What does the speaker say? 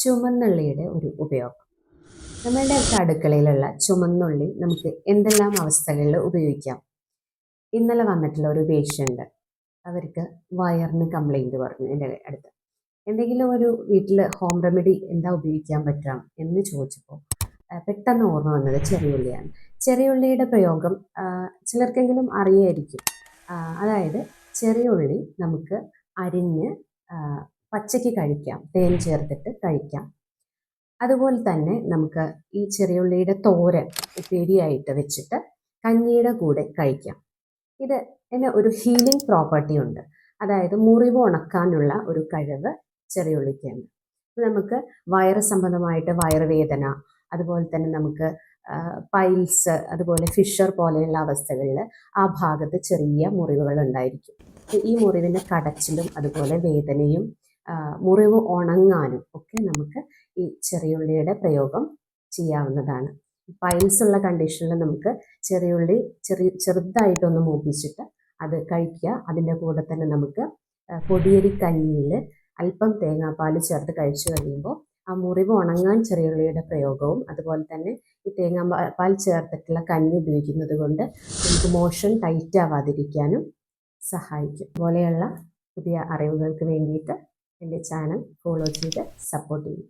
ചുമന്നുള്ളിയുടെ ഒരു ഉപയോഗം. നമ്മളുടെയൊക്കെ അടുക്കളയിലുള്ള ചുമന്നുള്ളി നമുക്ക് എന്തെല്ലാം അവസ്ഥകളിൽ ഉപയോഗിക്കാം. ഇന്നലെ വന്നിട്ടുള്ള ഒരു പേഷ്യൻ്റ്, അവർക്ക് വയറിന് കംപ്ലൈൻറ്റ് പറഞ്ഞു എൻ്റെ അടുത്ത്. എന്തെങ്കിലും ഒരു വീട്ടിൽ ഹോം റെമഡി എന്താ ഉപയോഗിക്കാൻ പറ്റാം എന്ന് ചോദിച്ചപ്പോൾ പെട്ടെന്ന് ഓർമ്മ വന്നത് ചെറിയുള്ളിയാണ്. ചെറിയുള്ളിയുടെ പ്രയോഗം ചിലർക്കെങ്കിലും അറിയായിരിക്കും. അതായത് ചെറിയുള്ളി നമുക്ക് അരിഞ്ഞ് പച്ചയ്ക്ക് കഴിക്കാം, തേൻ ചേർത്തിട്ട് കഴിക്കാം. അതുപോലെ തന്നെ നമുക്ക് ഈ ചെറിയുള്ളിയുടെ തോരൻ ഉപ്പേരിയായിട്ട് വെച്ചിട്ട് കഞ്ഞിയുടെ കൂടെ കഴിക്കാം. ഇതിന് ഒരു ഹീലിംഗ് പ്രോപ്പർട്ടി ഉണ്ട്. അതായത് മുറിവ് ഉണക്കാനുള്ള ഒരു കഴിവ് ചെറിയുള്ളിക്കുണ്ട്. നമുക്ക് വയറ് സംബന്ധമായിട്ട് വയറുവേദന, അതുപോലെ തന്നെ നമുക്ക് പൈൽസ്, അതുപോലെ ഫിഷർ പോലെയുള്ള അവസ്ഥകളിൽ ആ ഭാഗത്ത് ചെറിയ മുറിവുകൾ ഉണ്ടായിരിക്കും. ഈ മുറിവിന് കടച്ചിലും അതുപോലെ വേദനയും മുറിവ് ഉണങ്ങാനും ഒക്കെ നമുക്ക് ഈ ചെറിയുള്ളിയുടെ പ്രയോഗം ചെയ്യാവുന്നതാണ്. പൈൽസ് ഉള്ള കണ്ടീഷനിൽ നമുക്ക് ചെറിയുള്ളി ചെറുതായിട്ടൊന്ന് മൂപ്പിച്ചിട്ട് അത് കഴിക്കുക. അതിൻ്റെ കൂടെ തന്നെ നമുക്ക് പൊടിയരി കഞ്ഞിയിൽ അല്പം തേങ്ങാപ്പാൽ ചേർത്ത് കഴിച്ചു കഴിയുമ്പോൾ ആ മുറിവ് ഉണങ്ങാൻ ചെറിയുള്ളിയുടെ പ്രയോഗവും, അതുപോലെ തന്നെ ഈ തേങ്ങാപ്പാൽ ചേർത്തിട്ടുള്ള കഞ്ഞി ഉപയോഗിക്കുന്നത് കൊണ്ട് നമുക്ക് മോഷൻ ടൈറ്റ് ആവാതിരിക്കാനും സഹായിക്കും. പോലെയുള്ള പുതിയ അറിവുകൾക്ക് വേണ്ടിയിട്ട് എൻ്റെ ചാനൽ ഫോളോ ചെയ്ത് സപ്പോർട്ട് ചെയ്യും.